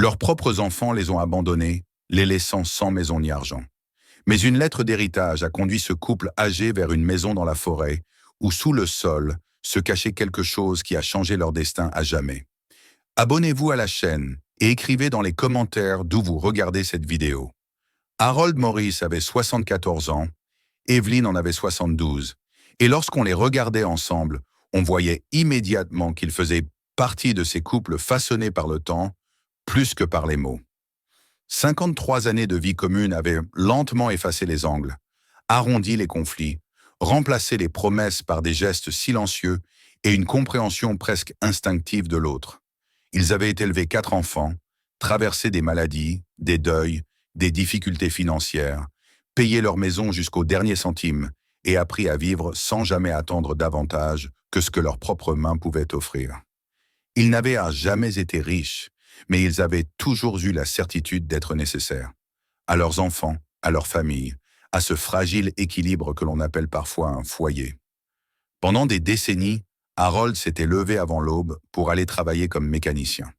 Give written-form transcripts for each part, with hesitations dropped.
Leurs propres enfants les ont abandonnés, les laissant sans maison ni argent. Mais une lettre d'héritage a conduit ce couple âgé vers une maison dans la forêt, où sous le sol se cachait quelque chose qui a changé leur destin à jamais. Abonnez-vous à la chaîne et écrivez dans les commentaires d'où vous regardez cette vidéo. Harold Morris avait 74 ans, Evelyn en avait 72, et lorsqu'on les regardait ensemble, on voyait immédiatement qu'ils faisaient partie de ces couples façonnés par le temps, plus que par les mots. 53 années de vie commune avaient lentement effacé les angles, arrondi les conflits, remplacé les promesses par des gestes silencieux et une compréhension presque instinctive de l'autre. Ils avaient élevé 4 enfants, traversé des maladies, des deuils, des difficultés financières, payé leur maison jusqu'au dernier centime et appris à vivre sans jamais attendre davantage que ce que leurs propres mains pouvaient offrir. Ils n'avaient jamais été riches, mais ils avaient toujours eu la certitude d'être nécessaires. À leurs enfants, à leur famille, à ce fragile équilibre que l'on appelle parfois un foyer. Pendant des décennies, Harold s'était levé avant l'aube pour aller travailler comme mécanicien.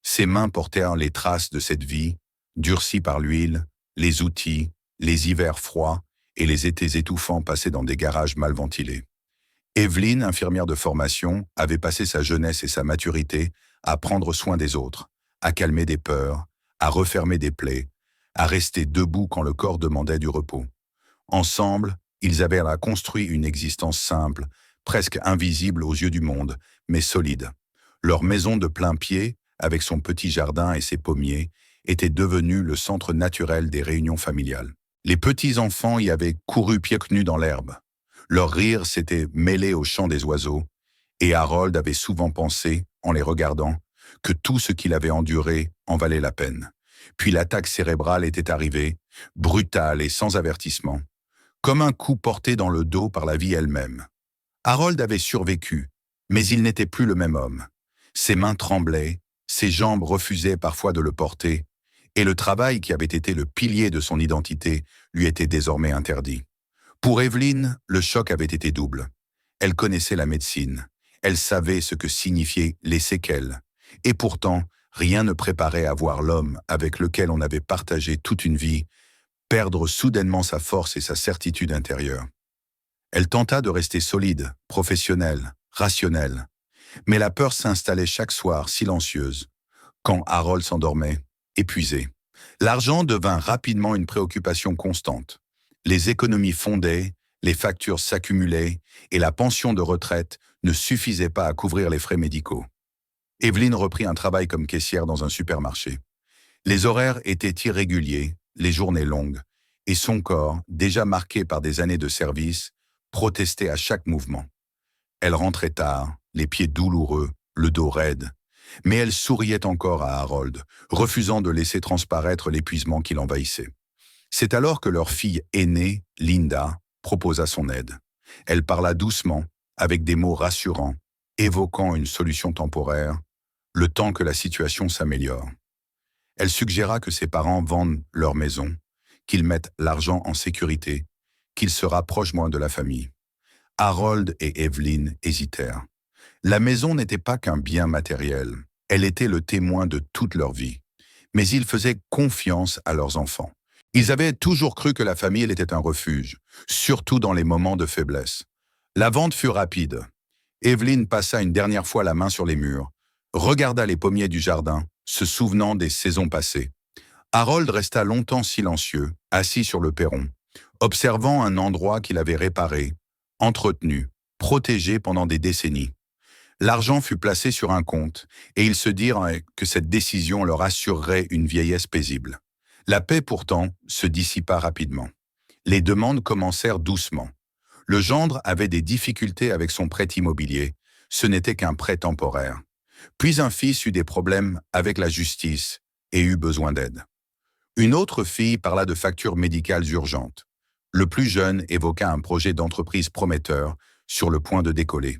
Ses mains portèrent les traces de cette vie, durcie par l'huile, les outils, les hivers froids et les étés étouffants passés dans des garages mal ventilés. Evelyn, infirmière de formation, avait passé sa jeunesse et sa maturité à prendre soin des autres, à calmer des peurs, à refermer des plaies, à rester debout quand le corps demandait du repos. Ensemble, ils avaient là construit une existence simple, presque invisible aux yeux du monde, mais solide. Leur maison de plein pied, avec son petit jardin et ses pommiers, était devenue le centre naturel des réunions familiales. Les petits-enfants y avaient couru pieds nus dans l'herbe. Leur rire s'était mêlé au chant des oiseaux, et Harold avait souvent pensé, en les regardant, que tout ce qu'il avait enduré en valait la peine. Puis l'attaque cérébrale était arrivée, brutale et sans avertissement, comme un coup porté dans le dos par la vie elle-même. Harold avait survécu, mais il n'était plus le même homme. Ses mains tremblaient, ses jambes refusaient parfois de le porter, et le travail qui avait été le pilier de son identité lui était désormais interdit. Pour Evelyn, le choc avait été double. Elle connaissait la médecine, elle savait ce que signifiaient les séquelles, et pourtant, rien ne préparait à voir l'homme avec lequel on avait partagé toute une vie perdre soudainement sa force et sa certitude intérieure. Elle tenta de rester solide, professionnelle, rationnelle, mais la peur s'installait chaque soir silencieuse, quand Harold s'endormait, épuisé. L'argent devint rapidement une préoccupation constante. Les économies fondaient, les factures s'accumulaient et la pension de retraite ne suffisait pas à couvrir les frais médicaux. Evelyn reprit un travail comme caissière dans un supermarché. Les horaires étaient irréguliers, les journées longues, et son corps, déjà marqué par des années de service, protestait à chaque mouvement. Elle rentrait tard, les pieds douloureux, le dos raide, mais elle souriait encore à Harold, refusant de laisser transparaître l'épuisement qui l'envahissait. C'est alors que leur fille aînée, Linda, proposa son aide. Elle parla doucement, avec des mots rassurants, évoquant une solution temporaire, le temps que la situation s'améliore. Elle suggéra que ses parents vendent leur maison, qu'ils mettent l'argent en sécurité, qu'ils se rapprochent moins de la famille. Harold et Evelyn hésitèrent. La maison n'était pas qu'un bien matériel, elle était le témoin de toute leur vie. Mais ils faisaient confiance à leurs enfants. Ils avaient toujours cru que la famille était un refuge, surtout dans les moments de faiblesse. La vente fut rapide. Evelyn passa une dernière fois la main sur les murs, regarda les pommiers du jardin, se souvenant des saisons passées. Harold resta longtemps silencieux, assis sur le perron, observant un endroit qu'il avait réparé, entretenu, protégé pendant des décennies. L'argent fut placé sur un compte, et ils se dirent que cette décision leur assurerait une vieillesse paisible. La paix, pourtant, se dissipa rapidement. Les demandes commencèrent doucement. Le gendre avait des difficultés avec son prêt immobilier, ce n'était qu'un prêt temporaire. Puis un fils eut des problèmes avec la justice et eut besoin d'aide. Une autre fille parla de factures médicales urgentes. Le plus jeune évoqua un projet d'entreprise prometteur sur le point de décoller.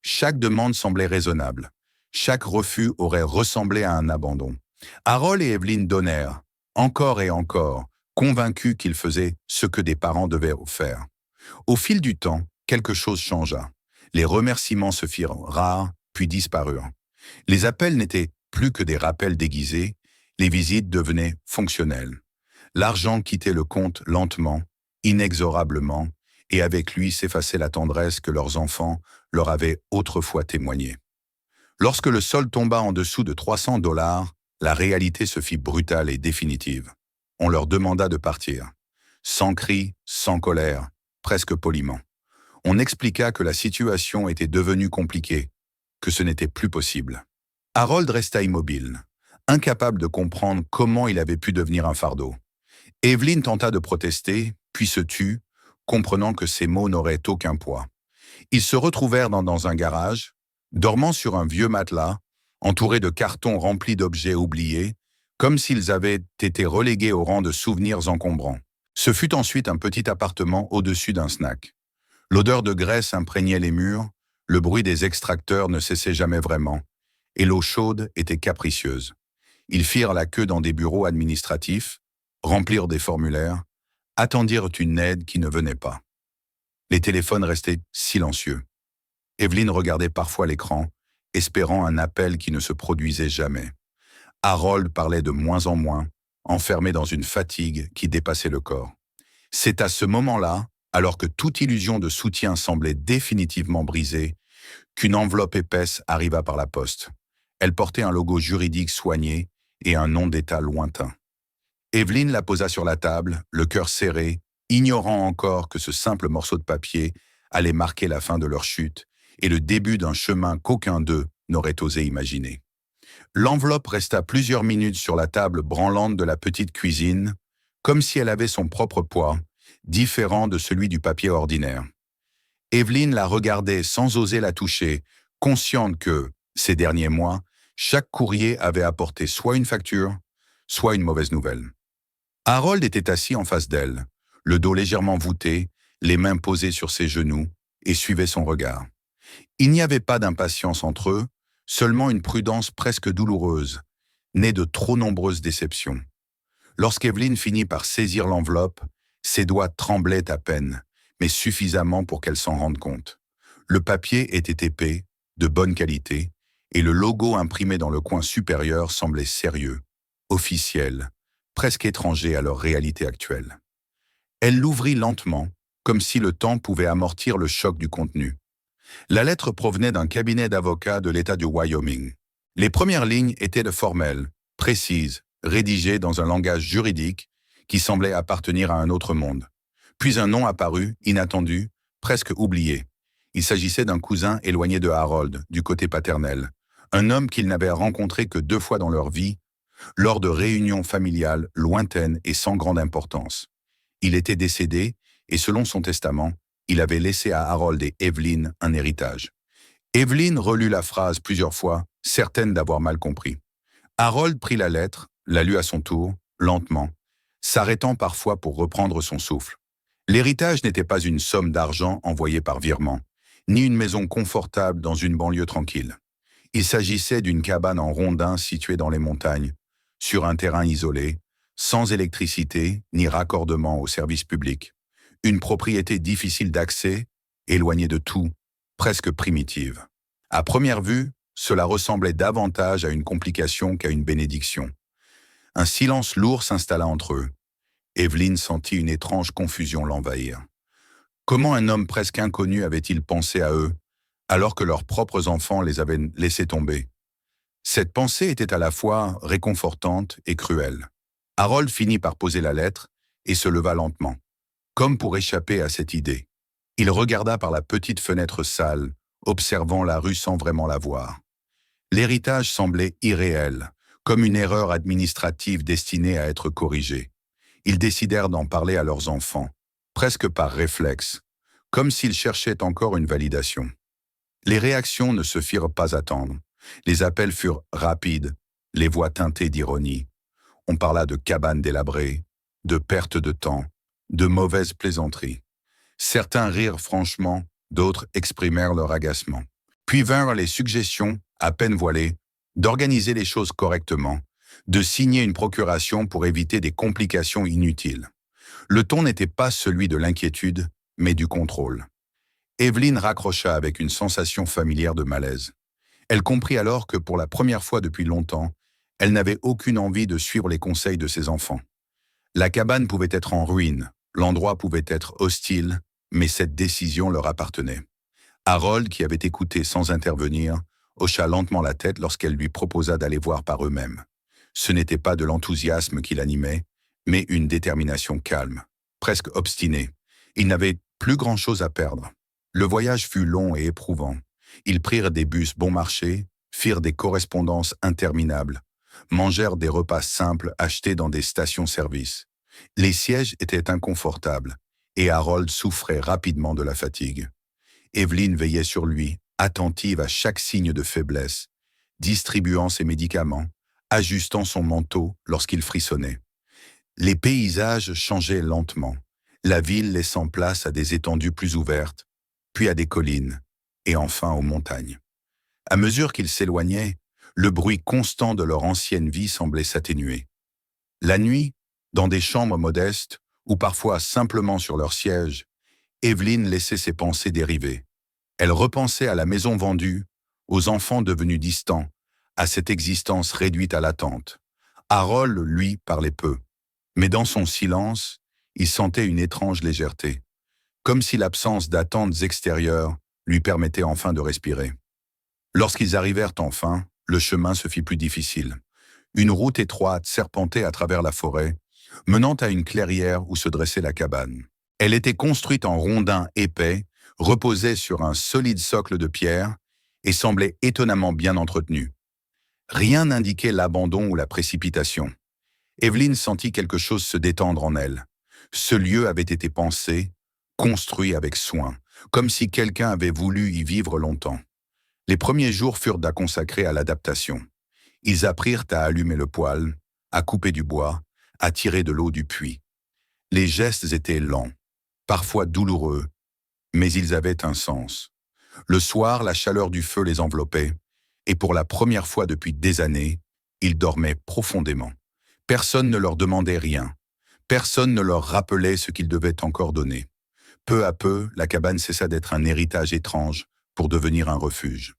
Chaque demande semblait raisonnable. Chaque refus aurait ressemblé à un abandon. Harold et Evelyn donnèrent, encore et encore, convaincus qu'ils faisaient ce que des parents devaient faire. Au fil du temps, quelque chose changea. Les remerciements se firent rares, puis disparurent. Les appels n'étaient plus que des rappels déguisés, Les visites devenaient fonctionnelles. L'argent quittait le compte lentement, inexorablement, et avec lui s'effaçait la tendresse que leurs enfants leur avaient autrefois témoignée. Lorsque le solde tomba en dessous de 300 $, la réalité se fit brutale et définitive. On leur demanda de partir. Sans cri, sans colère, presque poliment. On expliqua que la situation était devenue compliquée, que ce n'était plus possible. Harold resta immobile, incapable de comprendre comment il avait pu devenir un fardeau. Evelyn tenta de protester, puis se tut, comprenant que ses mots n'auraient aucun poids. Ils se retrouvèrent dans un garage, dormant sur un vieux matelas, entourés de cartons remplis d'objets oubliés, comme s'ils avaient été relégués au rang de souvenirs encombrants. Ce fut ensuite un petit appartement au-dessus d'un snack. L'odeur de graisse imprégnait les murs, le bruit des extracteurs ne cessait jamais vraiment, et l'eau chaude était capricieuse. Ils firent la queue dans des bureaux administratifs, remplirent des formulaires, attendirent une aide qui ne venait pas. Les téléphones restaient silencieux. Evelyn regardait parfois l'écran, espérant un appel qui ne se produisait jamais. Harold parlait de moins en moins, enfermé dans une fatigue qui dépassait le corps. C'est à ce moment-là, alors que toute illusion de soutien semblait définitivement brisée, qu'une enveloppe épaisse arriva par la poste. Elle portait un logo juridique soigné et un nom d'État lointain. Evelyn la posa sur la table, le cœur serré, ignorant encore que ce simple morceau de papier allait marquer la fin de leur chute et le début d'un chemin qu'aucun d'eux n'aurait osé imaginer. L'enveloppe resta plusieurs minutes sur la table branlante de la petite cuisine, comme si elle avait son propre poids, différent de celui du papier ordinaire. Evelyn la regardait sans oser la toucher, consciente que, ces derniers mois, chaque courrier avait apporté soit une facture, soit une mauvaise nouvelle. Harold était assis en face d'elle, le dos légèrement voûté, les mains posées sur ses genoux, et suivait son regard. Il n'y avait pas d'impatience entre eux, seulement une prudence presque douloureuse, née de trop nombreuses déceptions. Lorsqu'Evelyn finit par saisir l'enveloppe, ses doigts tremblaient à peine, mais suffisamment pour qu'elle s'en rende compte. Le papier était épais, de bonne qualité, et le logo imprimé dans le coin supérieur semblait sérieux, officiel, presque étranger à leur réalité actuelle. Elle l'ouvrit lentement, comme si le temps pouvait amortir le choc du contenu. La lettre provenait d'un cabinet d'avocats de l'État du Wyoming. Les premières lignes étaient formelles, précises, rédigées dans un langage juridique qui semblait appartenir à un autre monde. Puis un nom apparut, inattendu, presque oublié. Il s'agissait d'un cousin éloigné de Harold, du côté paternel, un homme qu'ils n'avaient rencontré que 2 fois dans leur vie, lors de réunions familiales lointaines et sans grande importance. Il était décédé, et selon son testament, il avait laissé à Harold et Evelyn un héritage. Evelyn relut la phrase plusieurs fois, certaine d'avoir mal compris. Harold prit la lettre, la lut à son tour, lentement, s'arrêtant parfois pour reprendre son souffle. L'héritage n'était pas une somme d'argent envoyée par virement, ni une maison confortable dans une banlieue tranquille. Il s'agissait d'une cabane en rondins située dans les montagnes, sur un terrain isolé, sans électricité ni raccordement au service public. Une propriété difficile d'accès, éloignée de tout, presque primitive. À première vue, cela ressemblait davantage à une complication qu'à une bénédiction. Un silence lourd s'installa entre eux. Evelyn sentit une étrange confusion l'envahir. Comment un homme presque inconnu avait-il pensé à eux, alors que leurs propres enfants les avaient laissés tomber? Cette pensée était à la fois réconfortante et cruelle. Harold finit par poser la lettre et se leva lentement, comme pour échapper à cette idée. Il regarda par la petite fenêtre sale, observant la rue sans vraiment la voir. L'héritage semblait irréel, comme une erreur administrative destinée à être corrigée. Ils décidèrent d'en parler à leurs enfants, presque par réflexe, comme s'ils cherchaient encore une validation. Les réactions ne se firent pas attendre. Les appels furent rapides, les voix teintées d'ironie. On parla de cabanes délabrées, de perte de temps, de mauvaises plaisanteries. Certains rirent franchement, d'autres exprimèrent leur agacement. Puis vinrent les suggestions, à peine voilées, d'organiser les choses correctement, de signer une procuration pour éviter des complications inutiles. Le ton n'était pas celui de l'inquiétude, mais du contrôle. Evelyn raccrocha avec une sensation familière de malaise. Elle comprit alors que pour la première fois depuis longtemps, Elle n'avait aucune envie de suivre les conseils de ses enfants. La cabane pouvait être en ruine, l'endroit pouvait être hostile, mais cette décision leur appartenait. Harold, qui avait écouté sans intervenir, hocha lentement la tête lorsqu'elle lui proposa d'aller voir par eux-mêmes. Ce n'était pas de l'enthousiasme qui l'animait, mais une détermination calme, presque obstinée. Ils n'avaient plus grand-chose à perdre. Le voyage fut long et éprouvant. Ils prirent des bus bon marché, firent des correspondances interminables, mangèrent des repas simples achetés dans des stations-service. Les sièges étaient inconfortables, et Harold souffrait rapidement de la fatigue. Evelyn veillait sur lui, attentive à chaque signe de faiblesse, distribuant ses médicaments, ajustant son manteau lorsqu'il frissonnait. Les paysages changeaient lentement, la ville laissant place à des étendues plus ouvertes, puis à des collines, et enfin aux montagnes. À mesure qu'ils s'éloignaient, le bruit constant de leur ancienne vie semblait s'atténuer. La nuit, dans des chambres modestes, ou parfois simplement sur leur siège, Evelyn laissait ses pensées dériver. Elle repensait à la maison vendue, aux enfants devenus distants, à cette existence réduite à l'attente. Harold, lui, parlait peu. Mais dans son silence, il sentait une étrange légèreté, comme si l'absence d'attentes extérieures lui permettait enfin de respirer. Lorsqu'ils arrivèrent enfin, le chemin se fit plus difficile. Une route étroite serpentait à travers la forêt, menant à une clairière où se dressait la cabane. Elle était construite en rondins épais, reposait sur un solide socle de pierre et semblait étonnamment bien entretenue. Rien n'indiquait l'abandon ou la précipitation. Evelyn sentit quelque chose se détendre en elle. Ce lieu avait été pensé, construit avec soin, comme si quelqu'un avait voulu y vivre longtemps. Les premiers jours furent à consacrer à l'adaptation. Ils apprirent à allumer le poêle, à couper du bois, à tirer de l'eau du puits. Les gestes étaient lents, parfois douloureux, mais ils avaient un sens. Le soir, la chaleur du feu les enveloppait, et pour la première fois depuis des années, ils dormaient profondément. Personne ne leur demandait rien. Personne ne leur rappelait ce qu'ils devaient encore donner. Peu à peu, la cabane cessa d'être un héritage étrange pour devenir un refuge.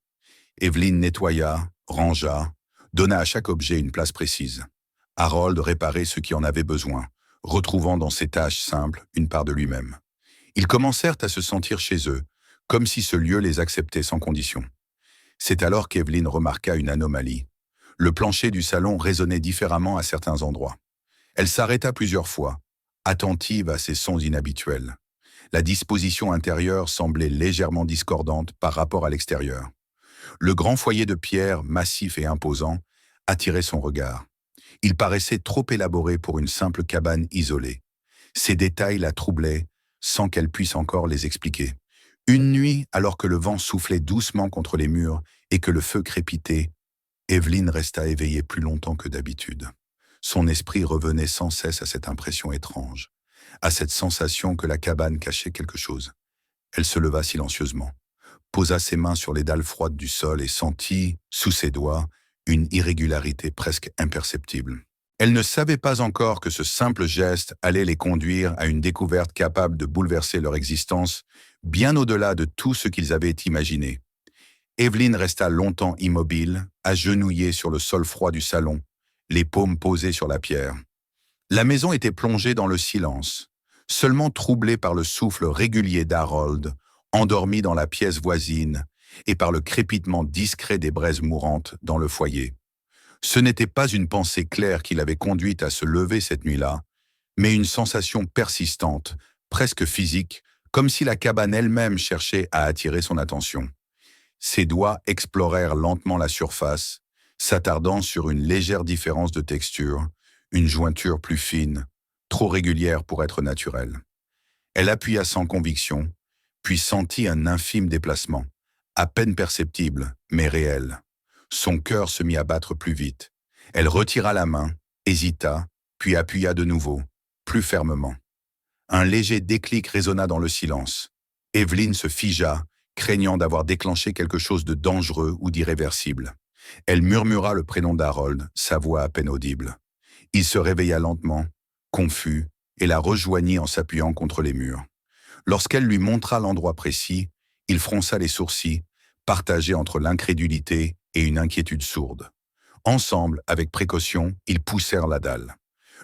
Evelyn nettoya, rangea, donna à chaque objet une place précise. Harold réparait ce qui en avait besoin, retrouvant dans ses tâches simples une part de lui-même. Ils commencèrent à se sentir chez eux, comme si ce lieu les acceptait sans condition. C'est alors qu'Evelyn remarqua une anomalie. Le plancher du salon résonnait différemment à certains endroits. Elle s'arrêta plusieurs fois, attentive à ces sons inhabituels. La disposition intérieure semblait légèrement discordante par rapport à l'extérieur. Le grand foyer de pierre, massif et imposant, attirait son regard. Il paraissait trop élaboré pour une simple cabane isolée. Ces détails la troublaient, sans qu'elle puisse encore les expliquer. Une nuit, alors que le vent soufflait doucement contre les murs et que le feu crépitait, Evelyn resta éveillée plus longtemps que d'habitude. Son esprit revenait sans cesse à cette impression étrange, à cette sensation que la cabane cachait quelque chose. Elle se leva silencieusement, posa ses mains sur les dalles froides du sol et sentit, sous ses doigts, une irrégularité presque imperceptible. Elle ne savait pas encore que ce simple geste allait les conduire à une découverte capable de bouleverser leur existence, bien au-delà de tout ce qu'ils avaient imaginé. Evelyn resta longtemps immobile, agenouillée sur le sol froid du salon, les paumes posées sur la pierre. La maison était plongée dans le silence, seulement troublée par le souffle régulier d'Harold, endormi dans la pièce voisine, et par le crépitement discret des braises mourantes dans le foyer. Ce n'était pas une pensée claire qui l'avait conduite à se lever cette nuit-là, mais une sensation persistante, presque physique, comme si la cabane elle-même cherchait à attirer son attention. Ses doigts explorèrent lentement la surface, s'attardant sur une légère différence de texture, une jointure plus fine, trop régulière pour être naturelle. Elle appuya sans conviction, puis sentit un infime déplacement, à peine perceptible, mais réel. Son cœur se mit à battre plus vite. Elle retira la main, hésita, puis appuya de nouveau, plus fermement. Un léger déclic résonna dans le silence. Evelyn se figea, craignant d'avoir déclenché quelque chose de dangereux ou d'irréversible. Elle murmura le prénom d'Harold, sa voix à peine audible. Il se réveilla lentement, confus, et la rejoignit en s'appuyant contre les murs. Lorsqu'elle lui montra l'endroit précis, il fronça les sourcils, partagé entre l'incrédulité et une inquiétude sourde. Ensemble, avec précaution, ils poussèrent la dalle.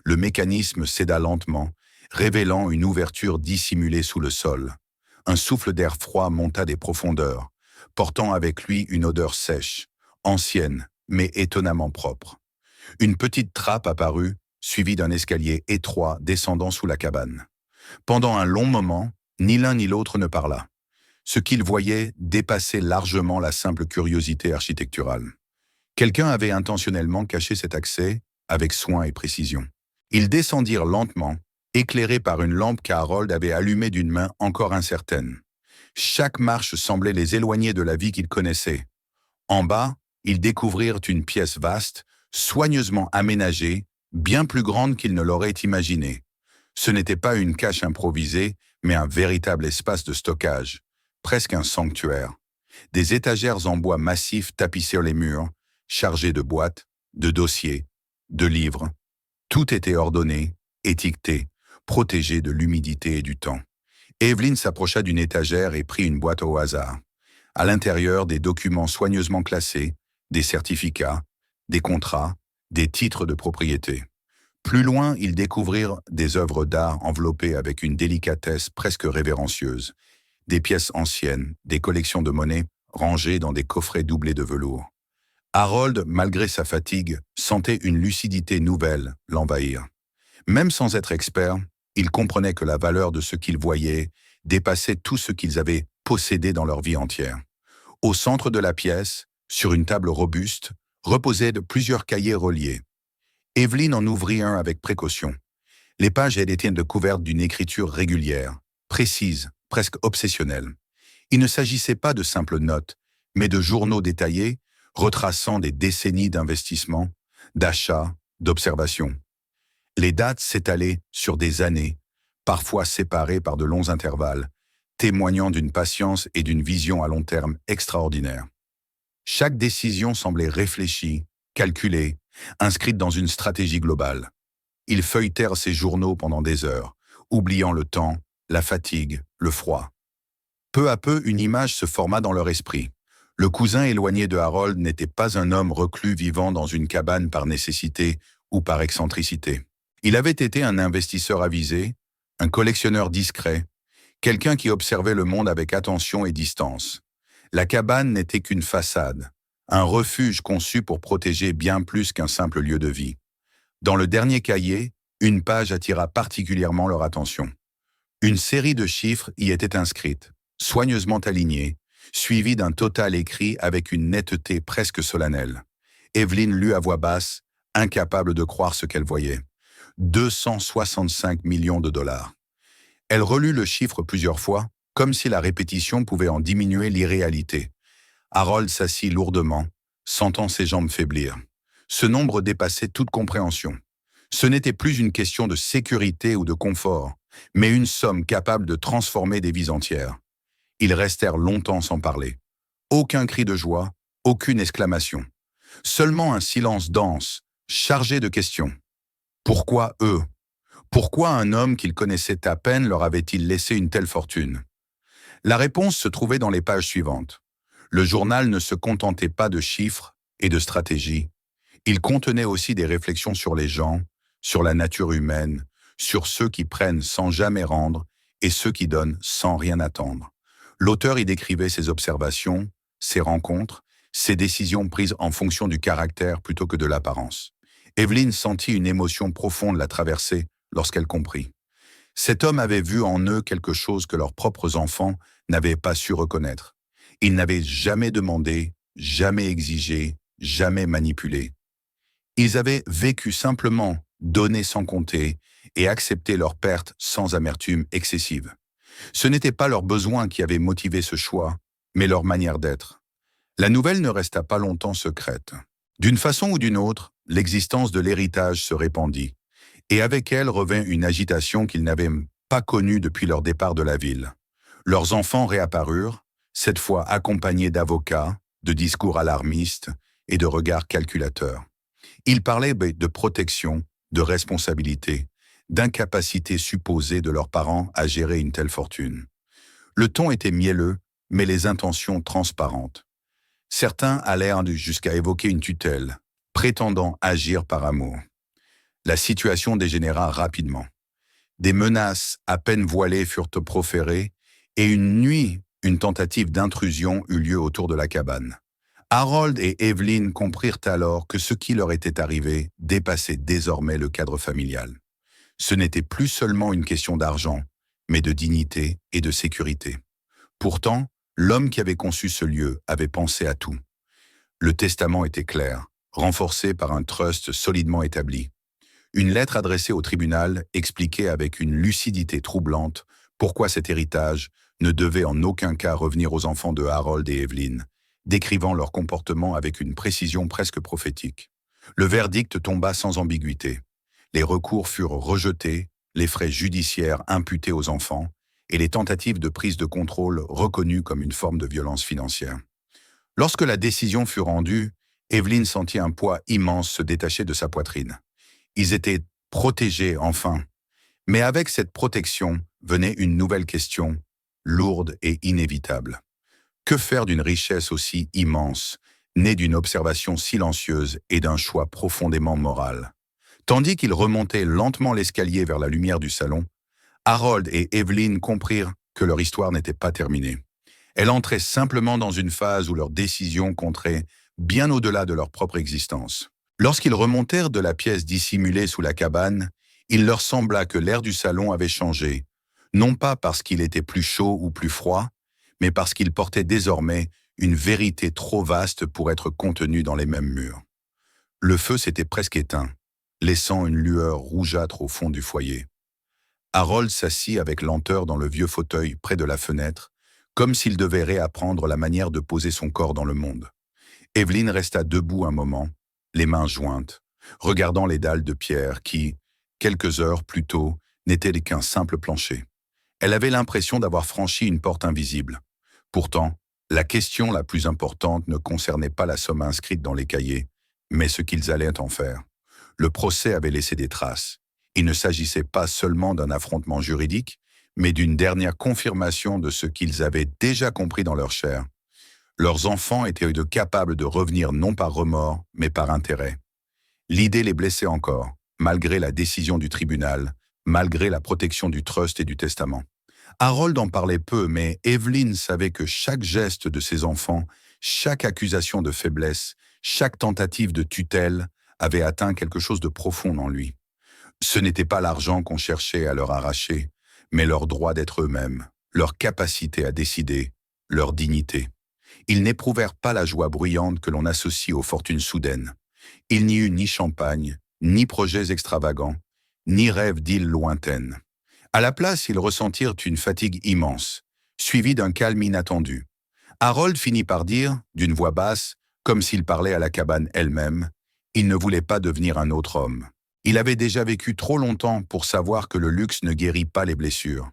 Le mécanisme céda lentement, révélant une ouverture dissimulée sous le sol. Un souffle d'air froid monta des profondeurs, portant avec lui une odeur sèche, ancienne, mais étonnamment propre. Une petite trappe apparut, suivie d'un escalier étroit descendant sous la cabane. Pendant un long moment, ni l'un ni l'autre ne parla. Ce qu'ils voyaient dépassait largement la simple curiosité architecturale. Quelqu'un avait intentionnellement caché cet accès avec soin et précision. Ils descendirent lentement, éclairés par une lampe qu'Harold avait allumée d'une main encore incertaine. Chaque marche semblait les éloigner de la vie qu'ils connaissaient. En bas, ils découvrirent une pièce vaste, soigneusement aménagée, bien plus grande qu'ils ne l'auraient imaginé. Ce n'était pas une cache improvisée, mais un véritable espace de stockage, presque un sanctuaire. Des étagères en bois massif tapissèrent les murs, chargées de boîtes, de dossiers, de livres. Tout était ordonné, étiqueté, protégé de l'humidité et du temps. Evelyn s'approcha d'une étagère et prit une boîte au hasard. À l'intérieur, des documents soigneusement classés, des certificats, des contrats, des titres de propriété. Plus loin, ils découvrirent des œuvres d'art enveloppées avec une délicatesse presque révérencieuse, des pièces anciennes, des collections de monnaies rangées dans des coffrets doublés de velours. Harold, malgré sa fatigue, sentait une lucidité nouvelle l'envahir. Même sans être expert, il comprenait que la valeur de ce qu'ils voyaient dépassait tout ce qu'ils avaient possédé dans leur vie entière. Au centre de la pièce, sur une table robuste, reposaient plusieurs cahiers reliés. Evelyn en ouvrit un avec précaution. Les pages étaient couvertes d'une écriture régulière, précise, presque obsessionnelle. Il ne s'agissait pas de simples notes, mais de journaux détaillés, retraçant des décennies d'investissements, d'achats, d'observations. Les dates s'étalaient sur des années, parfois séparées par de longs intervalles, témoignant d'une patience et d'une vision à long terme extraordinaires. Chaque décision semblait réfléchie, calculée, inscrite dans une stratégie globale. Ils feuilletèrent ces journaux pendant des heures, oubliant le temps, la fatigue, le froid. Peu à peu, une image se forma dans leur esprit. Le cousin éloigné de Harold n'était pas un homme reclus vivant dans une cabane par nécessité ou par excentricité. Il avait été un investisseur avisé, un collectionneur discret, quelqu'un qui observait le monde avec attention et distance. La cabane n'était qu'une façade, un refuge conçu pour protéger bien plus qu'un simple lieu de vie. Dans le dernier cahier, une page attira particulièrement leur attention. Une série de chiffres y était inscrite, soigneusement alignée, suivie d'un total écrit avec une netteté presque solennelle. Evelyn lut à voix basse, incapable de croire ce qu'elle voyait. 265 millions de dollars. Elle relut le chiffre plusieurs fois, comme si la répétition pouvait en diminuer l'irréalité. Harold s'assit lourdement, sentant ses jambes faiblir. Ce nombre dépassait toute compréhension. Ce n'était plus une question de sécurité ou de confort, mais une somme capable de transformer des vies entières. Ils restèrent longtemps sans parler. Aucun cri de joie, aucune exclamation. Seulement un silence dense, chargé de questions. Pourquoi eux? Pourquoi un homme qu'ils connaissaient à peine leur avait-il laissé une telle fortune? La réponse se trouvait dans les pages suivantes. Le journal ne se contentait pas de chiffres et de stratégies. Il contenait aussi des réflexions sur les gens, sur la nature humaine, sur ceux qui prennent sans jamais rendre et ceux qui donnent sans rien attendre. L'auteur y décrivait ses observations, ses rencontres, ses décisions prises en fonction du caractère plutôt que de l'apparence. Evelyn sentit une émotion profonde la traverser lorsqu'elle comprit. Cet homme avait vu en eux quelque chose que leurs propres enfants n'avaient pas su reconnaître. Ils n'avaient jamais demandé, jamais exigé, jamais manipulé. Ils avaient vécu simplement, donné sans compter, et accepté leurs pertes sans amertume excessive. Ce n'était pas leurs besoins qui avaient motivé ce choix, mais leur manière d'être. La nouvelle ne resta pas longtemps secrète. D'une façon ou d'une autre, l'existence de l'héritage se répandit, et avec elle revint une agitation qu'ils n'avaient pas connue depuis leur départ de la ville. Leurs enfants réapparurent, cette fois accompagnés d'avocats, de discours alarmistes et de regards calculateurs. Ils parlaient de protection, de responsabilité, d'incapacité supposée de leurs parents à gérer une telle fortune. Le ton était mielleux, mais les intentions transparentes. Certains allèrent jusqu'à évoquer une tutelle, prétendant agir par amour. La situation dégénéra rapidement. Des menaces à peine voilées furent proférées, et une nuit, une tentative d'intrusion eut lieu autour de la cabane. Harold et Evelyn comprirent alors que ce qui leur était arrivé dépassait désormais le cadre familial. Ce n'était plus seulement une question d'argent, mais de dignité et de sécurité. Pourtant, l'homme qui avait conçu ce lieu avait pensé à tout. Le testament était clair, renforcé par un trust solidement établi. Une lettre adressée au tribunal expliquait avec une lucidité troublante pourquoi cet héritage ne devait en aucun cas revenir aux enfants de Harold et Evelyn, décrivant leur comportement avec une précision presque prophétique. Le verdict tomba sans ambiguïté. Les recours furent rejetés, les frais judiciaires imputés aux enfants et les tentatives de prise de contrôle reconnues comme une forme de violence financière. Lorsque la décision fut rendue, Evelyn sentit un poids immense se détacher de sa poitrine. Ils étaient protégés, enfin. Mais avec cette protection venait une nouvelle question, lourde et inévitable. Que faire d'une richesse aussi immense, née d'une observation silencieuse et d'un choix profondément moral? Tandis qu'ils remontaient lentement l'escalier vers la lumière du salon, Harold et Evelyn comprirent que leur histoire n'était pas terminée. Elle entrait simplement dans une phase où leurs décisions compteraient bien au-delà de leur propre existence. Lorsqu'ils remontèrent de la pièce dissimulée sous la cabane, il leur sembla que l'air du salon avait changé, non pas parce qu'il était plus chaud ou plus froid, mais parce qu'il portait désormais une vérité trop vaste pour être contenue dans les mêmes murs. Le feu s'était presque éteint, laissant une lueur rougeâtre au fond du foyer. Harold s'assit avec lenteur dans le vieux fauteuil près de la fenêtre, comme s'il devait réapprendre la manière de poser son corps dans le monde. Evelyn resta debout un moment, les mains jointes, regardant les dalles de pierre qui, quelques heures plus tôt, n'étaient qu'un simple plancher. Elle avait l'impression d'avoir franchi une porte invisible. Pourtant, la question la plus importante ne concernait pas la somme inscrite dans les cahiers, mais ce qu'ils allaient en faire. Le procès avait laissé des traces. Il ne s'agissait pas seulement d'un affrontement juridique, mais d'une dernière confirmation de ce qu'ils avaient déjà compris dans leur chair. Leurs enfants étaient capables de revenir non par remords, mais par intérêt. L'idée les blessait encore, malgré la décision du tribunal, malgré la protection du trust et du testament. Harold en parlait peu, mais Evelyn savait que chaque geste de ses enfants, chaque accusation de faiblesse, chaque tentative de tutelle avait atteint quelque chose de profond en lui. Ce n'était pas l'argent qu'on cherchait à leur arracher, mais leur droit d'être eux-mêmes, leur capacité à décider, leur dignité. Ils n'éprouvèrent pas la joie bruyante que l'on associe aux fortunes soudaines. Il n'y eut ni champagne, ni projets extravagants, ni rêves d'îles lointaines. À la place, ils ressentirent une fatigue immense, suivie d'un calme inattendu. Harold finit par dire, d'une voix basse, comme s'il parlait à la cabane elle-même, il ne voulait pas devenir un autre homme. Il avait déjà vécu trop longtemps pour savoir que le luxe ne guérit pas les blessures,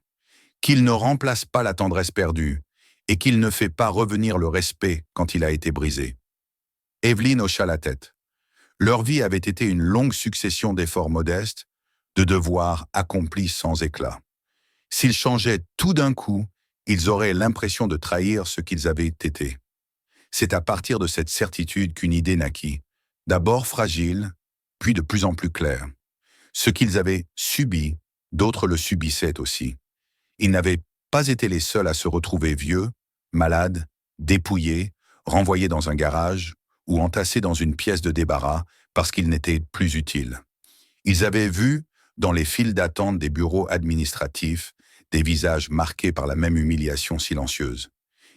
qu'il ne remplace pas la tendresse perdue, et qu'il ne fait pas revenir le respect quand il a été brisé. Evelyn hocha la tête. Leur vie avait été une longue succession d'efforts modestes, de devoirs accomplis sans éclat. S'ils changeaient tout d'un coup, ils auraient l'impression de trahir ce qu'ils avaient été. C'est à partir de cette certitude qu'une idée naquit, d'abord fragile, puis de plus en plus claire. Ce qu'ils avaient subi, d'autres le subissaient aussi. Ils n'avaient pas été les seuls à se retrouver vieux, malades, dépouillés, renvoyés dans un garage ou entassés dans une pièce de débarras parce qu'ils n'étaient plus utiles. Ils avaient vu, dans les files d'attente des bureaux administratifs, des visages marqués par la même humiliation silencieuse.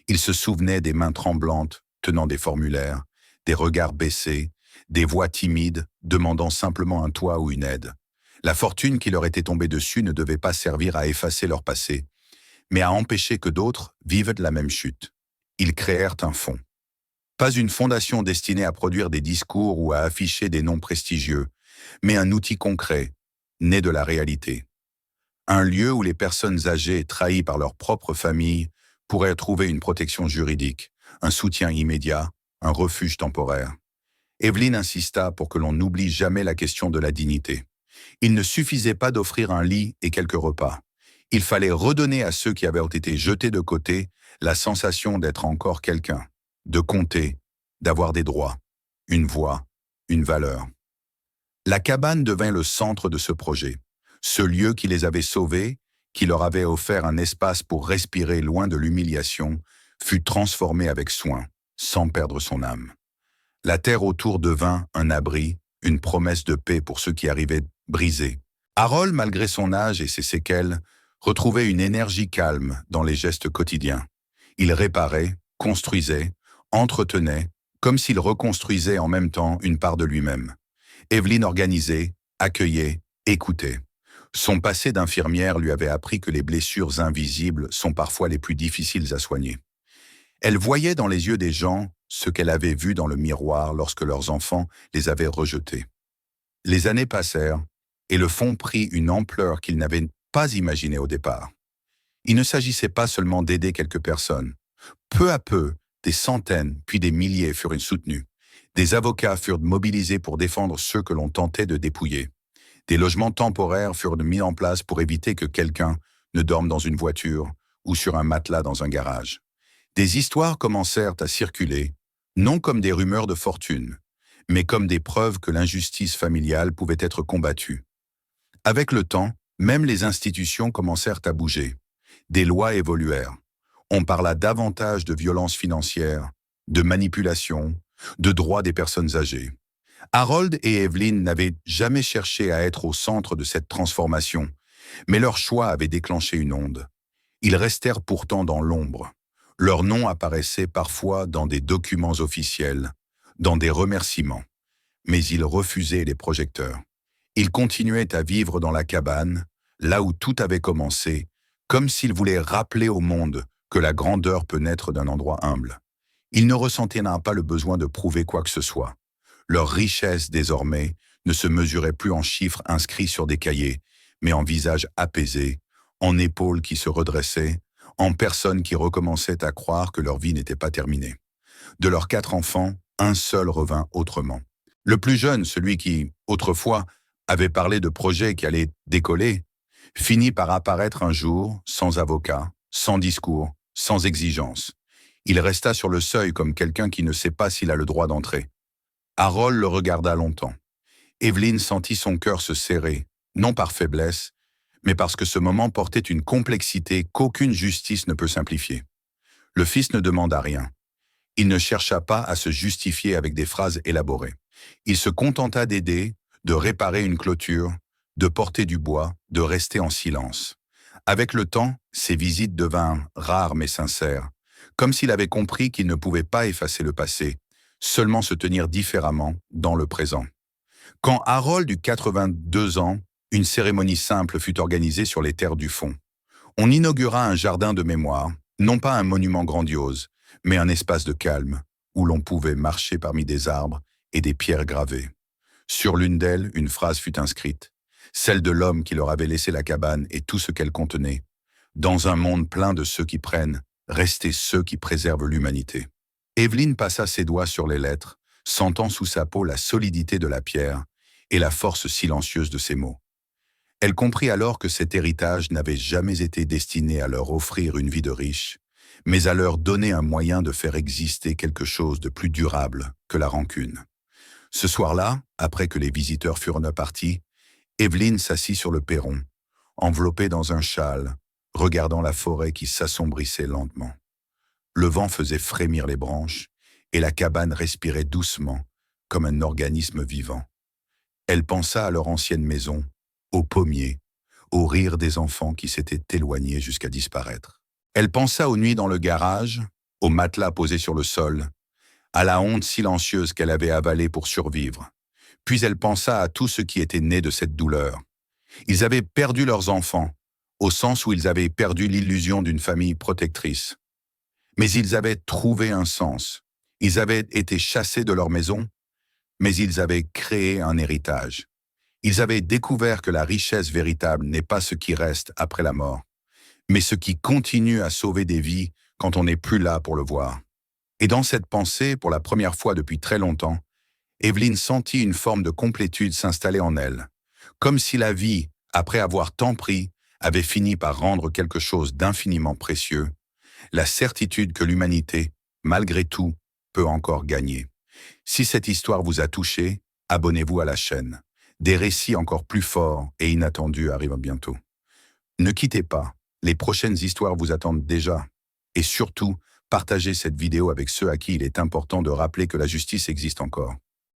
Ils se souvenaient des mains tremblantes tenant des formulaires, des regards baissés, des voix timides demandant simplement un toit ou une aide. La fortune qui leur était tombée dessus ne devait pas servir à effacer leur passé, mais à empêcher que d'autres vivent de la même chute. Ils créèrent un fonds. Pas une fondation destinée à produire des discours ou à afficher des noms prestigieux, mais un outil concret, né de la réalité. Un lieu où les personnes âgées trahies par leur propre famille pourraient trouver une protection juridique, un soutien immédiat, un refuge temporaire. Evelyn insista pour que l'on n'oublie jamais la question de la dignité. Il ne suffisait pas d'offrir un lit et quelques repas. Il fallait redonner à ceux qui avaient été jetés de côté la sensation d'être encore quelqu'un, de compter, d'avoir des droits, une voix, une valeur. La cabane devint le centre de ce projet, ce lieu qui les avait sauvés, qui leur avait offert un espace pour respirer loin de l'humiliation, fut transformé avec soin, sans perdre son âme. La terre autour devint un abri, une promesse de paix pour ceux qui arrivaient brisés. Harold, malgré son âge et ses séquelles, retrouvait une énergie calme dans les gestes quotidiens. Il réparait, construisait, entretenait, comme s'il reconstruisait en même temps une part de lui-même. Evelyn organisait, accueillait, écoutait. Son passé d'infirmière lui avait appris que les blessures invisibles sont parfois les plus difficiles à soigner. Elle voyait dans les yeux des gens ce qu'elle avait vu dans le miroir lorsque leurs enfants les avaient rejetés. Les années passèrent et le fonds prit une ampleur qu'ils n'avaient pas imaginée au départ. Il ne s'agissait pas seulement d'aider quelques personnes. Peu à peu, des centaines puis des milliers furent soutenus. Des avocats furent mobilisés pour défendre ceux que l'on tentait de dépouiller. Des logements temporaires furent mis en place pour éviter que quelqu'un ne dorme dans une voiture ou sur un matelas dans un garage. Des histoires commencèrent à circuler, non comme des rumeurs de fortune, mais comme des preuves que l'injustice familiale pouvait être combattue. Avec le temps, même les institutions commencèrent à bouger. Des lois évoluèrent. On parla davantage de violence financière, de manipulation, de droits des personnes âgées. Harold et Evelyn n'avaient jamais cherché à être au centre de cette transformation, mais leur choix avait déclenché une onde. Ils restèrent pourtant dans l'ombre. Leur nom apparaissait parfois dans des documents officiels, dans des remerciements. Mais ils refusaient les projecteurs. Ils continuaient à vivre dans la cabane, là où tout avait commencé, comme s'ils voulaient rappeler au monde que la grandeur peut naître d'un endroit humble. Ils ne ressentaient pas le besoin de prouver quoi que ce soit. Leur richesse, désormais, ne se mesurait plus en chiffres inscrits sur des cahiers, mais en visages apaisés, en épaules qui se redressaient, en personnes qui recommençaient à croire que leur vie n'était pas terminée. De leurs 4 enfants, un seul revint autrement. Le plus jeune, celui qui, autrefois, avait parlé de projets qui allaient décoller, finit par apparaître un jour, sans avocat, sans discours, sans exigence. Il resta sur le seuil comme quelqu'un qui ne sait pas s'il a le droit d'entrer. Harold le regarda longtemps. Evelyn sentit son cœur se serrer, non par faiblesse, mais parce que ce moment portait une complexité qu'aucune justice ne peut simplifier. Le fils ne demanda rien. Il ne chercha pas à se justifier avec des phrases élaborées. Il se contenta d'aider, de réparer une clôture, de porter du bois, de rester en silence. Avec le temps, ses visites devinrent rares mais sincères, comme s'il avait compris qu'il ne pouvait pas effacer le passé, seulement se tenir différemment dans le présent. Quand Harold eut 82 ans, une cérémonie simple fut organisée sur les terres du fond. On inaugura un jardin de mémoire, non pas un monument grandiose, mais un espace de calme, où l'on pouvait marcher parmi des arbres et des pierres gravées. Sur l'une d'elles, une phrase fut inscrite, celle de l'homme qui leur avait laissé la cabane et tout ce qu'elle contenait. Dans un monde plein de ceux qui prennent, restez ceux qui préservent l'humanité. Evelyn passa ses doigts sur les lettres, sentant sous sa peau la solidité de la pierre et la force silencieuse de ses mots. Elle comprit alors que cet héritage n'avait jamais été destiné à leur offrir une vie de riche, mais à leur donner un moyen de faire exister quelque chose de plus durable que la rancune. Ce soir-là, après que les visiteurs furent partis, Evelyn s'assit sur le perron, enveloppée dans un châle, regardant la forêt qui s'assombrissait lentement. Le vent faisait frémir les branches et la cabane respirait doucement, comme un organisme vivant. Elle pensa à leur ancienne maison, aux pommiers, au rire des enfants qui s'étaient éloignés jusqu'à disparaître. Elle pensa aux nuits dans le garage, aux matelas posés sur le sol, à la honte silencieuse qu'elle avait avalée pour survivre. Puis elle pensa à tous ceux qui étaient nés de cette douleur. Ils avaient perdu leurs enfants, au sens où ils avaient perdu l'illusion d'une famille protectrice. Mais ils avaient trouvé un sens. Ils avaient été chassés de leur maison, mais ils avaient créé un héritage. Ils avaient découvert que la richesse véritable n'est pas ce qui reste après la mort, mais ce qui continue à sauver des vies quand on n'est plus là pour le voir. Et dans cette pensée, pour la première fois depuis très longtemps, Evelyn sentit une forme de complétude s'installer en elle, comme si la vie, après avoir tant pris, avait fini par rendre quelque chose d'infiniment précieux, la certitude que l'humanité, malgré tout, peut encore gagner. Si cette histoire vous a touché, abonnez-vous à la chaîne. Des récits encore plus forts et inattendus arrivent bientôt. Ne quittez pas, les prochaines histoires vous attendent déjà. Et surtout, partagez cette vidéo avec ceux à qui il est important de rappeler que la justice existe encore.